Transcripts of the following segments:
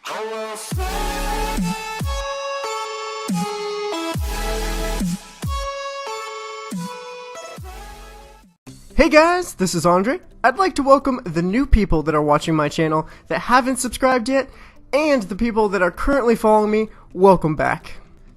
Hey guys, this is Andre. I'd like to welcome the new people that are watching my channel that haven't subscribed yet, and the people that are currently following me, welcome back.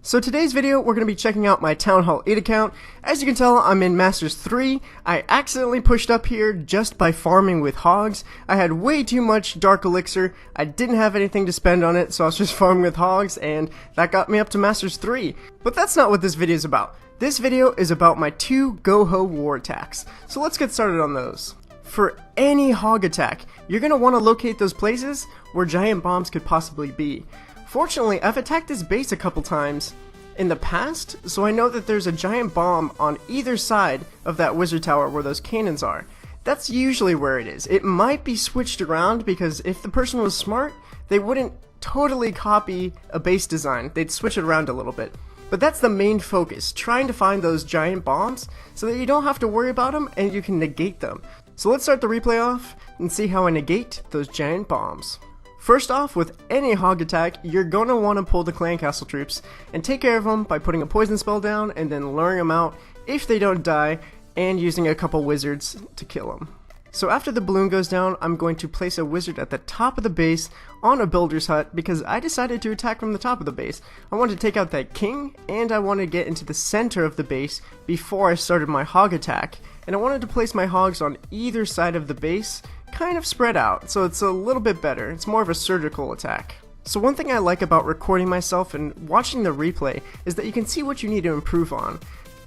So today's video, we're going to be checking out my Town Hall 8 account. As you can tell, I'm in Masters 3. I accidentally pushed up here just by farming with hogs. I had way too much Dark Elixir. I didn't have anything to spend on it, so I was just farming with hogs, and that got me up to Masters 3. But that's not what this video is about. This video is about my 2 Go-Ho war attacks. So let's get started on those. For any hog attack, you're going to want to locate those places where giant bombs could possibly be. Fortunately, I've attacked this base a couple times in the past, so I know that there's a giant bomb on either side of that wizard tower where those cannons are. That's usually where it is. It might be switched around because if the person was smart, they wouldn't totally copy a base design. They'd switch it around a little bit. But that's the main focus, trying to find those giant bombs so that you don't have to worry about them and you can negate them. So let's start the replay off and see how I negate those giant bombs. First off, with any hog attack, you're going to want to pull the clan castle troops and take care of them by putting a poison spell down and then luring them out if they don't die and using a couple wizards to kill them. So after the balloon goes down, I'm going to place a wizard at the top of the base on a builder's hut because I decided to attack from the top of the base. I wanted to take out that king and I wanted to get into the center of the base before I started my hog attack. And I wanted to place my hogs on either side of the base, kind of spread out, so it's a little bit better. It's more of a surgical attack. So one thing I like about recording myself and watching the replay is that you can see what you need to improve on.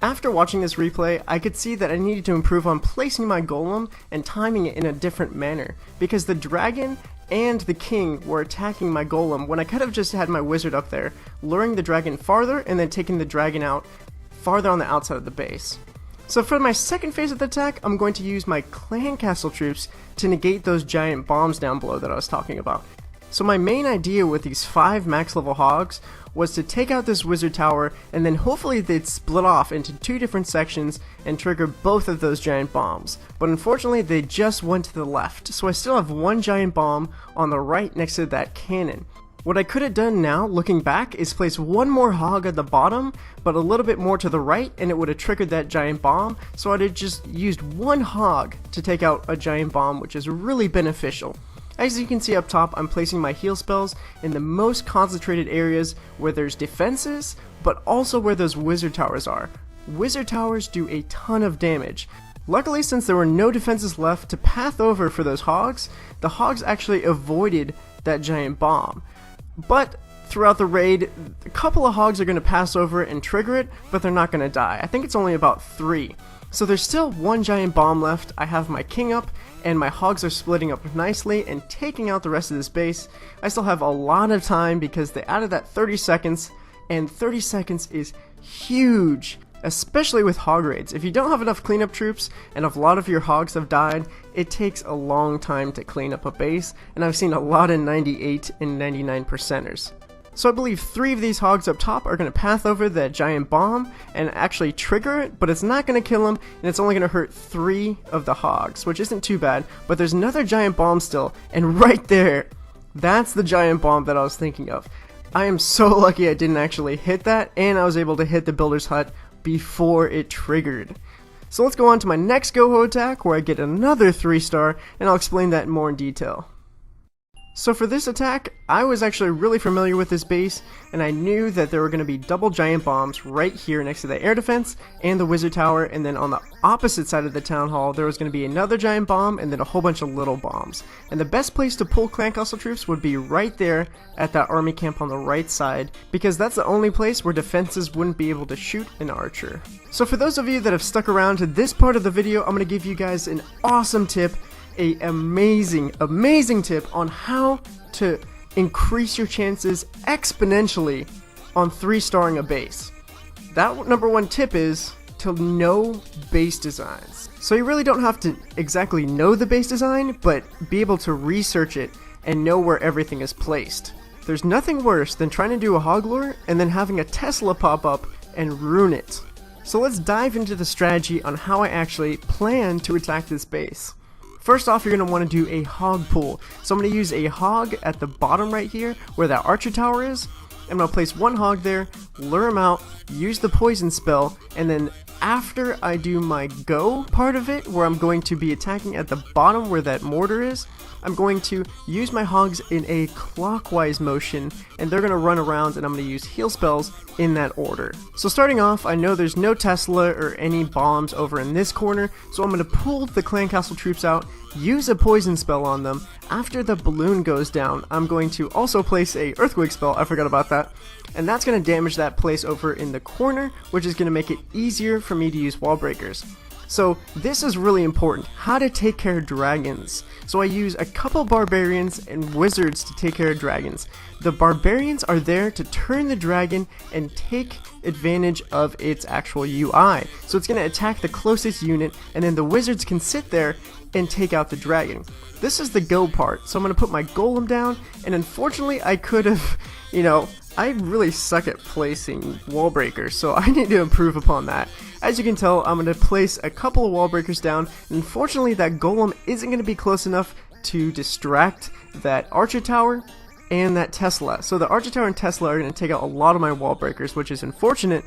After watching this replay, I could see that I needed to improve on placing my golem and timing it in a different manner, because the dragon and the king were attacking my golem when I could have just had my wizard up there, luring the dragon farther and then taking the dragon out farther on the outside of the base. So for my second phase of the attack, I'm going to use my clan castle troops to negate those giant bombs down below that I was talking about. So my main idea with these 5 max level hogs was to take out this wizard tower and then hopefully they'd split off into 2 different sections and trigger both of those giant bombs. But unfortunately they just went to the left, so I still have 1 giant bomb on the right next to that cannon. What I could have done now, looking back, is place 1 more hog at the bottom, but a little bit more to the right, and it would have triggered that giant bomb, so I'd have just used 1 hog to take out a giant bomb, which is really beneficial. As you can see up top, I'm placing my heal spells in the most concentrated areas where there's defenses, but also where those wizard towers are. Wizard towers do a ton of damage. Luckily, since there were no defenses left to path over for those hogs, the hogs actually avoided that giant bomb. But throughout the raid, a couple of hogs are going to pass over and trigger it, but they're not going to die. I think it's only about 3. So there's still 1 giant bomb left. I have my king up, and my hogs are splitting up nicely and taking out the rest of this base. I still have a lot of time because they added that 30 seconds, and 30 seconds is huge, especially with hog raids. If you don't have enough cleanup troops, and if a lot of your hogs have died, it takes a long time to clean up a base, and I've seen a lot of 98 and 99%ers. So I believe 3 of these hogs up top are going to path over that giant bomb and actually trigger it, but it's not going to kill them, and it's only going to hurt 3 of the hogs, which isn't too bad. But there's another giant bomb still, and right there, that's the giant bomb that I was thinking of. I am so lucky I didn't actually hit that, and I was able to hit the builder's hut before it triggered. So let's go on to my next Go-Ho attack where I get another 3-star, and I'll explain that in more in detail. So for this attack, I was actually really familiar with this base, and I knew that there were going to be double giant bombs right here next to the air defense and the wizard tower, and then on the opposite side of the town hall there was going to be another giant bomb and then a whole bunch of little bombs. And the best place to pull clan castle troops would be right there at that army camp on the right side, because that's the only place where defenses wouldn't be able to shoot an archer. So for those of you that have stuck around to this part of the video, I'm going to give you guys an awesome tip, a amazing tip on how to increase your chances exponentially on 3-starring a base. That number 1 tip is to know base designs. So you really don't have to exactly know the base design, but be able to research it and know where everything is placed. There's nothing worse than trying to do a hog lure and then having a Tesla pop up and ruin it. So let's dive into the strategy on how I actually plan to attack this base. First off, you're going to want to do a hog pull. So I'm going to use a hog at the bottom right here where that archer tower is. I'm going to place one hog there, lure him out, use the poison spell, and then after I do my go part of it, where I'm going to be attacking at the bottom where that mortar is, I'm going to use my hogs in a clockwise motion, and they're going to run around, and I'm going to use heal spells in that order. So starting off, I know there's no Tesla or any bombs over in this corner, so I'm going to pull the clan castle troops out, use a poison spell on them. After the balloon goes down, I'm going to also place a earthquake spell, I forgot about that, and that's going to damage that place over in the corner, which is going to make it easier for me to use wall breakers. So this is really important, how to take care of dragons. So I use a couple barbarians and wizards to take care of dragons. The barbarians are there to turn the dragon and take advantage of its actual UI. So it's going to attack the closest unit, and then the wizards can sit there and take out the dragon. This is the go part, so I'm going to put my golem down, and unfortunately I could have, I really suck at placing wall breakers, so I need to improve upon that. As you can tell, I'm going to place a couple of wall breakers down, and unfortunately that golem isn't going to be close enough to distract that archer tower and that Tesla. So the archer tower and Tesla are going to take out a lot of my wall breakers, which is unfortunate,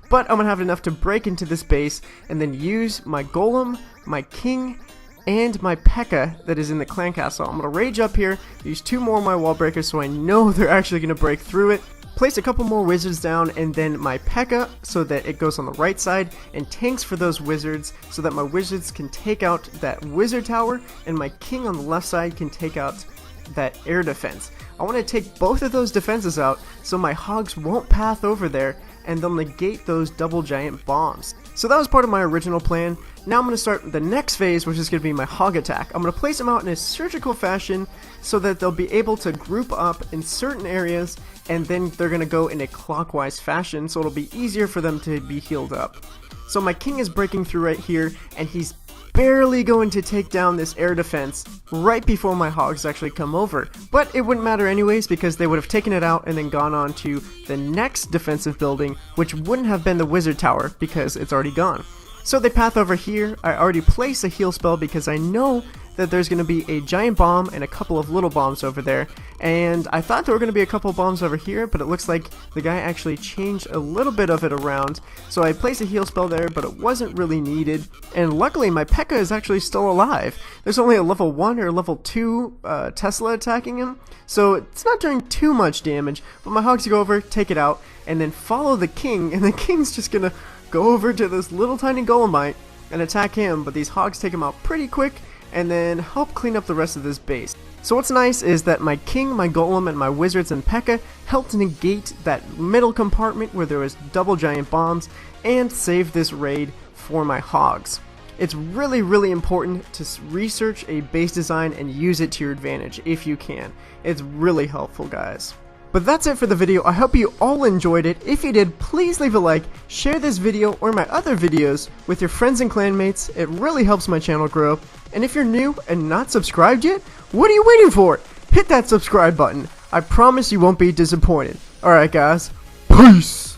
but I'm going to have enough to break into this base and then use my golem, my king, and my P.E.K.K.A. that is in the clan castle. I'm going to rage up here, use 2 more of my wall breakers so I know they're actually going to break through it. Place a couple more wizards down, and then my P.E.K.K.A. so that it goes on the right side, and tanks for those wizards so that my wizards can take out that wizard tower, and my king on the left side can take out that air defense. I want to take both of those defenses out so my hogs won't path over there, and they'll negate those double giant bombs. So that was part of my original plan. Now I'm going to start the next phase, which is going to be my hog attack. I'm going to place them out in a surgical fashion so that they'll be able to group up in certain areas, and then they're going to go in a clockwise fashion, so it'll be easier for them to be healed up. So my king is breaking through right here, and he's barely going to take down this air defense right before my hogs actually come over. But it wouldn't matter anyways, because they would have taken it out and then gone on to the next defensive building, which wouldn't have been the wizard tower because it's already gone. So they path over here. I already placed a heal spell because I know that there's going to be a giant bomb and a couple of little bombs over there, and I thought there were going to be a couple of bombs over here, but it looks like the guy actually changed a little bit of it around, so I placed a heal spell there, but it wasn't really needed, and luckily my P.E.K.K.A. is actually still alive. There's only a level 1 or level 2 Tesla attacking him, so it's not doing too much damage, but my hogs go over, take it out, and then follow the king, and the king's just going to go over to this little tiny golemite and attack him, but these hogs take him out pretty quick, and then help clean up the rest of this base. So what's nice is that my king, my golem, and my wizards and P.E.K.K.A. helped negate that middle compartment where there was double giant bombs and save this raid for my hogs. It's really important to research a base design and use it to your advantage if you can. It's really helpful, guys. But that's it for the video. I hope you all enjoyed it. If you did, please leave a like, share this video or my other videos with your friends and clanmates. It really helps my channel grow. And if you're new and not subscribed yet, what are you waiting for? Hit that subscribe button. I promise you won't be disappointed. Alright guys, peace!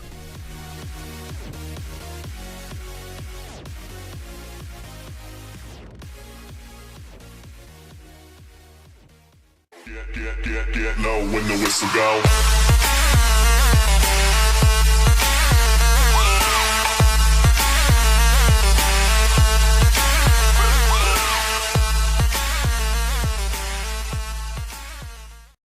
Get low when the whistle go.